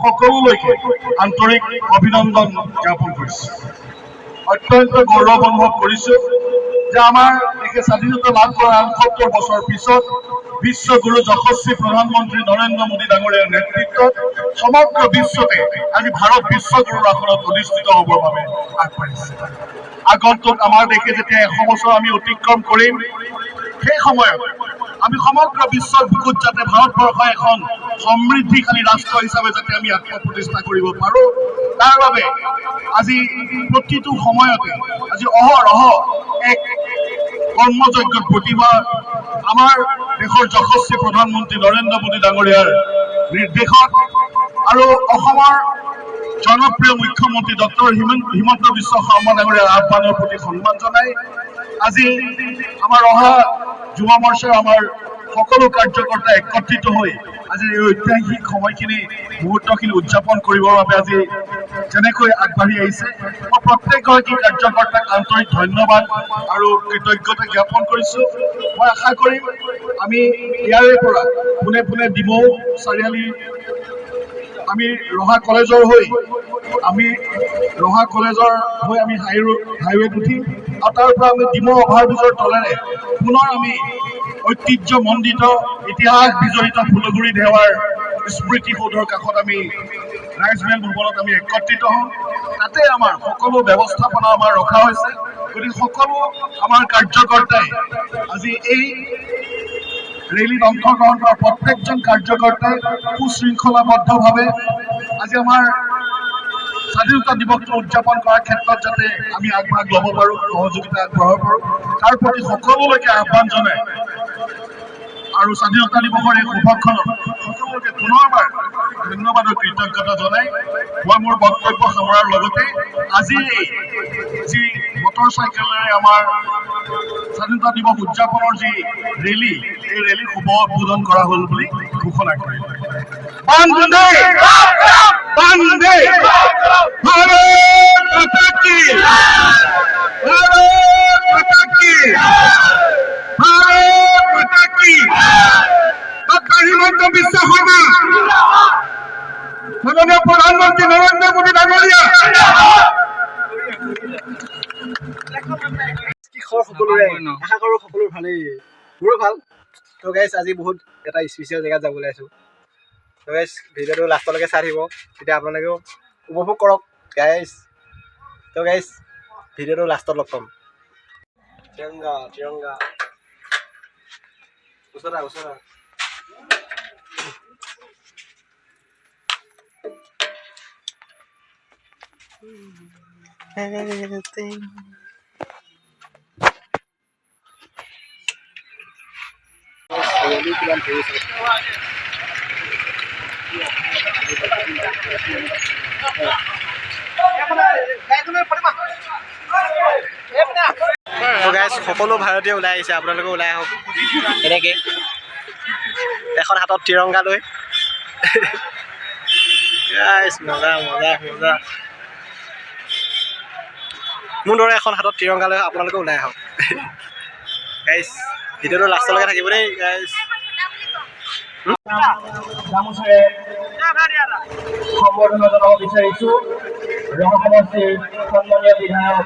সকলোলৈকে আন্তৰিক অভিনন্দন জ্ঞাপন কৰিছোঁ। অত্যন্ত গৌৰৱ অনুভৱ কৰিছোঁ যে আমাৰ দেশে স্বাধীনতা লাভ কৰাৰ ৭৮ বছৰ পিছত বিশ্বগুৰু যশস্বী প্ৰধানমন্ত্ৰী নৰেন্দ্ৰ মোদী ডাঙৰীয়াৰ নেতৃত্বত সমগ্ৰ বিশ্বতে আজি ভাৰত বিশ্বগুৰুৰ আসনত অধিষ্ঠিত হ'বৰ বাবে আগবাঢ়িছে। আগন্তুক আমাৰ দেশে যেতিয়া ১০০ বছৰ আমি অতিক্ৰম কৰিম, সেই সময়ত আমি সমগ্ৰ বিশ্বৰ বুকুত যাতে ভাৰতবৰ্ষ এখন সমৃদ্ধিশালী ৰাষ্ট্ৰ হিচাপে যাতে আমি আত্মপ্ৰতিষ্ঠা কৰিব পাৰোঁ, তাৰ বাবে আজি প্ৰতিটো সময়তে আজি অহৰহ এক কৰ্মযজ্ঞৰ প্ৰতিভা আমাৰ দেশৰ যশস্বী প্ৰধানমন্ত্ৰী নৰেন্দ্ৰ মোদী ডাঙৰীয়াৰ নিৰ্দেশত আৰু অসমৰ জনপ্ৰিয় মুখ্যমন্ত্ৰী ডক্টৰ হিমন্ত বিশ্ব শৰ্মা ডাঙৰীয়াৰ আহ্বানৰ প্ৰতি সন্মান জনাই আজি আমাৰ অহা যুৱ মৰ্চাৰ আমাৰ সকলো কাৰ্যকৰ্তা একত্ৰিত হৈ আজি এই ঐতিহাসিক সময়খিনি মুহূৰ্তখিনি উদযাপন কৰিবৰ বাবে আজি যেনেকৈ আগবাঢ়ি আহিছে, মই প্ৰত্যেকগৰাকী কাৰ্যকৰ্তাক আন্তৰিক ধন্যবাদ আৰু কৃতজ্ঞতা জ্ঞাপন কৰিছোঁ। মই আশা কৰিম আমি ইয়াৰে পৰা পোনে পোনে ডিমৌ চাৰিআলি আমি ৰহা কলেজৰ হৈ আমি হাইৱেত উঠিম আৰু তাৰ পৰা আমি ডিমৌ অভাৰব্ৰিজৰ তলেৰে পুনৰ আমি ঐতিহ্যমণ্ডিত ইতিহাস বিজড়িত ফুলগুৰি দেৱাৰ স্মৃতিসৌধৰ কাষত আমি ৰাইজমেল ভৱনত আমি একত্ৰিত হ'ম। তাতে আমাৰ সকলো ব্যৱস্থাপনা আমাৰ ৰখা হৈছে। গতিকে সকলো আমাৰ কাৰ্যকৰ্তাই আজি এই ৰেলীত অংশগ্ৰহণ কৰা প্ৰত্যেকজন কাৰ্যকৰ্তাই সুশৃংখলাবদ্ধভাৱে আজি আমাৰ স্বাধীনতা দিৱসটো উদযাপন কৰাৰ ক্ষেত্ৰত যাতে আমি আগভাগ ল'ব পাৰোঁ, সহযোগিতা আগবঢ়াব পাৰোঁ, তাৰ প্ৰতি সকলোলৈকে আহ্বান জনাই আৰু স্বাধীনতা দিৱসৰ এই সৌভাগ্যখনত সকলোকে পুনৰবাৰ ধন্যবাদ আৰু কৃতজ্ঞতা জনাই মই মোৰ বক্তব্য সামৰাৰ লগতে আজি যি মটৰ চাইকেলেৰে আমাৰ স্বাধীনতা দিৱস উদযাপনৰ যি ৰেলী, এই ৰেলী শুভ উদ্বোধন কৰা হ'ল বুলি ঘোষণা কৰিলোঁ। বন্দে বন্দে ভাৰত মাতা কি, ভাৰত মাতা কি, ভাৰত মাতা কি। ডক্টৰ হিমন্ত বিশ্ব শৰ্মা, মাননীয় প্ৰধানমন্ত্ৰী নৰেন্দ্ৰ মোদী ডাঙৰীয়া। সকলোৰে আশা কৰোঁ সকলোৰে ভালেই, মোৰো ভাল। তো গাইজ আজি বহুত এটা স্পেচিয়েল জেগাত যাবলৈ আছোঁ। তো গাইজ ভিডিঅ'টো লাষ্টলৈকে চাই থাকিব, তেতিয়া আপোনালোকেও উপভোগ কৰক গাইজ। তো গাইজ ভিডিঅ'টো লাষ্টত লগ পাম। তিৰংগা তিৰংগা ওচৰা ওচৰা সকলো ভাৰতীয় ওলাই আহিছে, আপোনালোকে ওলাই আহক এনেকৈ এখন হাতত তিৰংগা লৈ। মজা মজা মজা। মোৰ দৰে এখন হাতত তিৰংগা লৈ আপোনালোকে ওলাই আহক গাইজ। ভিডিঅ'টো লাষ্টলৈকে থাকিব দেই গাইজ। গামোচাৰে সম্বৰ্ধনা জনাব বিচাৰিছোঁ ৰহা সমষ্টিৰ সন্মানীয় বিধায়ক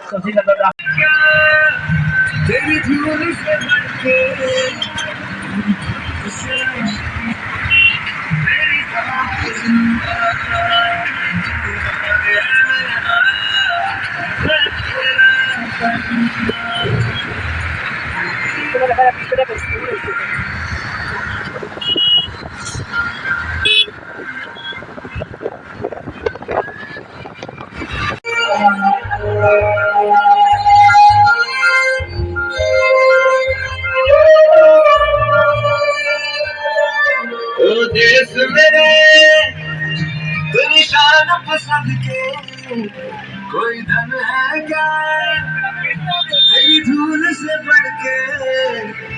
শশীকান্ত দাস। देश मेरे तू निशान पसंद के कोई धन है क्या, तेरी धूल से बढ़ के,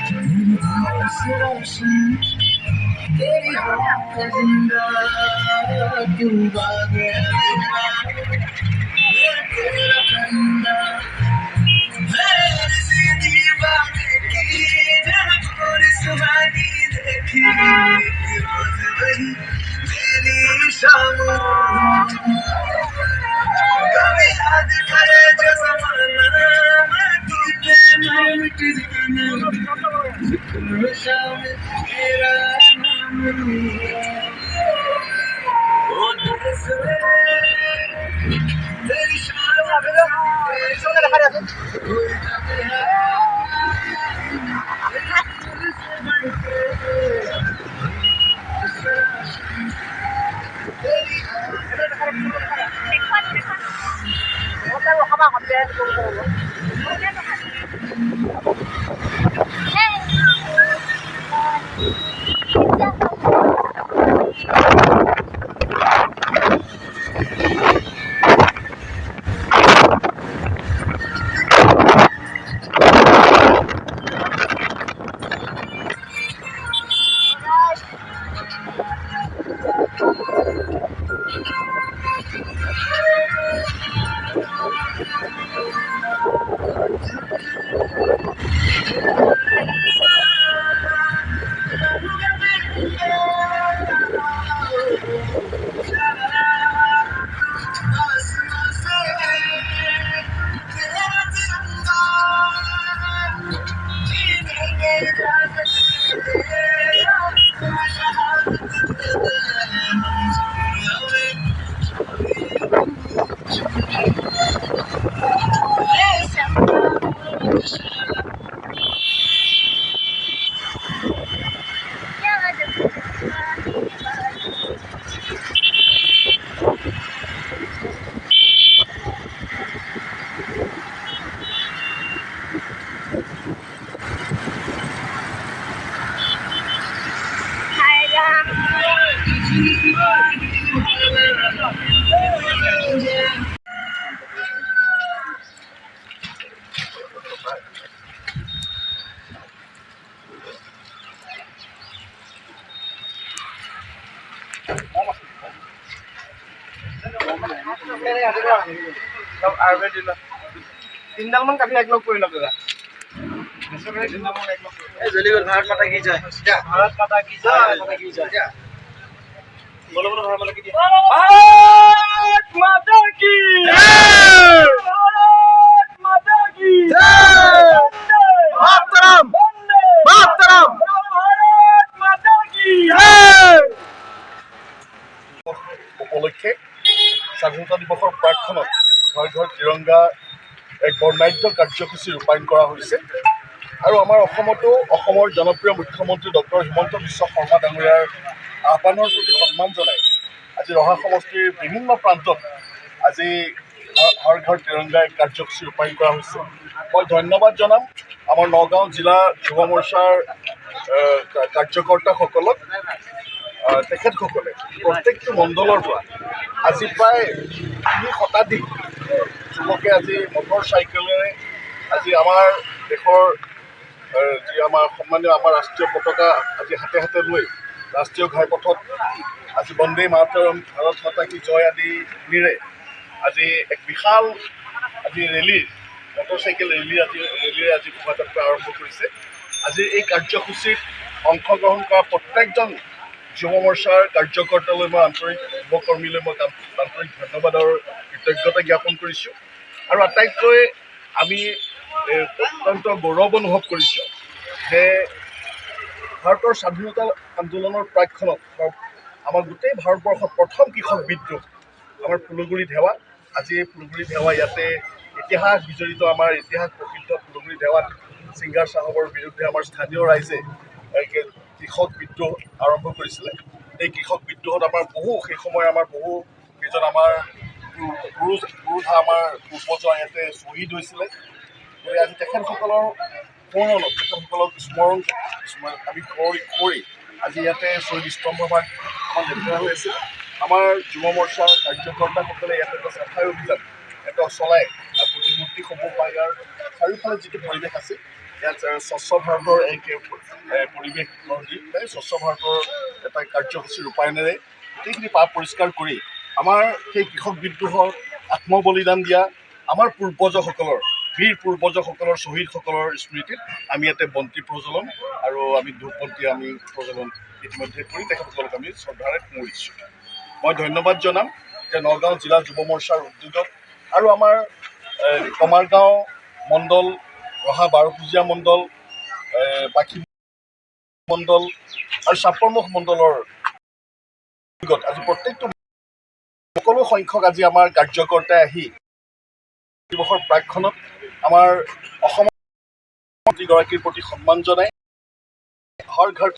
तेरी धूल से रोशन, तेरी हवा का जिंदा तू बाग है तेरा परिंदा। मेरी जिंदगी बात की जब थोड़ी सुहानी देखी, रोज वही तेरी शाम कभी याद करे जो जमाना मैं टूटे मैं मिट जाना शाम तेरा नाम ओ देश तेरी शान তিনডাল মান কাটি একলগ কৰি লওক দাদা जल्दी बोल भारत माता की जय ভাৰত মাতা কি জয় ভাৰত মাতা কি জয় বলো বলো ভাৰত মাতা কি জয় ভাৰত মাতা কি জয় ভাৰত মাতা কি জয় মাতৰম মাতৰম ভাৰত মাতা কি জয় উপলক্ষে স্বাধীনতা দিৱসৰ প্ৰাকক্ষণত ঘৰ ঘৰ তিৰংগা এক বৰ্ণাঢ্য কাৰ্যসূচী ৰূপায়ণ কৰা হৈছে আৰু আমাৰ অসমতো অসমৰ জনপ্ৰিয় মুখ্যমন্ত্ৰী ডক্টৰ হিমন্ত বিশ্ব শৰ্মা ডাঙৰীয়াৰ আহ্বানৰ প্ৰতি সন্মান জনাই আজি ৰহা সমষ্টিৰ বিভিন্ন প্ৰান্তত আজি হৰ ঘৰ তিৰংগা এক কাৰ্যসূচী ৰূপায়ণ কৰা হৈছে মই ধন্যবাদ জনাম আমাৰ নগাঁও জিলা যুৱ মৰ্চাৰ কাৰ্যকৰ্তাসকলক তেখেতসকলে প্ৰত্যেকটো মণ্ডলৰ পৰা আজি প্ৰায় 3 শতাধিক যুৱকে আজি মটৰ চাইকেলেৰে আজি আমাৰ দেশৰ যি আমাৰ সন্মানীয় আমাৰ ৰাষ্ট্ৰীয় পতাকা আজি হাতে হাতে লৈ ৰাষ্ট্ৰীয় ঘাইপথত আজি বন্দে মাতৰম ভাৰত মাতা কি জয় আদিৰে আজি এক বিশাল আজি ৰেলীৰ মটৰ চাইকেল ৰেলীৰে আজি শোভাযাত্ৰা আৰম্ভ কৰিছে আজি এই কাৰ্যসূচীত অংশগ্ৰহণ কৰা প্ৰত্যেকজন যুৱ মৰ্চাৰ কাৰ্যকৰ্তালৈ মই আন্তৰিক যুৱকৰ্মীলৈ মই আন্তৰিক ধন্যবাদ আৰু কৃতজ্ঞতা জ্ঞাপন কৰিছোঁ আৰু আটাইতকৈ আমি অত্যন্ত গৌৰৱ অনুভৱ কৰিছোঁ যে ভাৰতৰ স্বাধীনতা আন্দোলনৰ প্ৰাকক্ষণত আমাৰ গোটেই ভাৰতবৰ্ষত প্ৰথম কৃষক বিদ্ৰোহ আমাৰ ফুলগুৰি ধেৱা আজি এই ফুলগুৰি ধেৱা ইয়াতে ইতিহাস বিজড়িত আমাৰ ইতিহাস প্ৰসিদ্ধ ফুলগুৰি ধেৱাত ছিংগাৰ চাহাবৰ বিৰুদ্ধে আমাৰ স্থানীয় ৰাইজে কৃষক বিদ্ৰোহ আৰম্ভ কৰিছিলে এই কৃষক বিদ্ৰোহত আমাৰ সেই সময়ৰ আমাৰ কেইজন আমাৰ পুৰুষা আমাৰ পূৰ্বজ ইয়াতে শ্বহীদ হৈছিলে গতিকে আজি তেখেতসকলৰ সোঁৱৰণত তেখেতসকলক স্মৰণ আমি কৰি আজি ইয়াতে শ্বহীদ স্তম্ভভাগ আমাৰ লেতেৰা হৈ আছে আমাৰ যুৱ মৰ্চাৰ কাৰ্যকৰ্তাসকলে ইয়াতে এটা চাফাই অভিযান এটা চলাই প্ৰতিমূৰ্তিসমূহ বা ইয়াৰ চাৰিওফালে যিটো পৰিৱেশ আছে ইয়াত স্বচ্ছ ভাৰতৰ এক পৰিৱেশ দি স্বচ্ছ ভাৰতৰ এটা কাৰ্যসূচী ৰূপায়ণেৰে গোটেইখিনি পৰিষ্কাৰ কৰি আমাৰ সেই কৃষক বিদ্ৰোহৰ আত্মবলিদান দিয়া আমাৰ পূৰ্বজসকলৰ বীৰ পূৰ্বজসকলৰ শ্বহীদসকলৰ স্মৃতিত আমি ইয়াতে বন্তি প্ৰজ্বলন আৰু আমি ধূপ বন্তি আমি প্ৰজ্বলন ইতিমধ্যে কৰি তেখেতসকলক আমি শ্ৰদ্ধাৰে সোঁৱৰিছোঁ। মই ধন্যবাদ জনাম যে নগাঁও জিলা যুৱ মৰ্চাৰ উদ্যোগত আৰু আমাৰ কমাৰগাঁও মণ্ডল, ৰহা বাৰপুজীয়া মণ্ডল, পাখি মণ্ডল আৰু চাপৰমুখ মণ্ডলৰ উদ্যোগত আজি প্ৰত্যেকটো সকলো সংখ্যক আজি আমাৰ কাৰ্যকৰ্তাই আহি দিৱসৰ প্ৰাকখনত আমাৰ অসমৰ মন্ত্ৰীগৰাকীৰ প্ৰতি সন্মান জনাই হৰ ঘৰ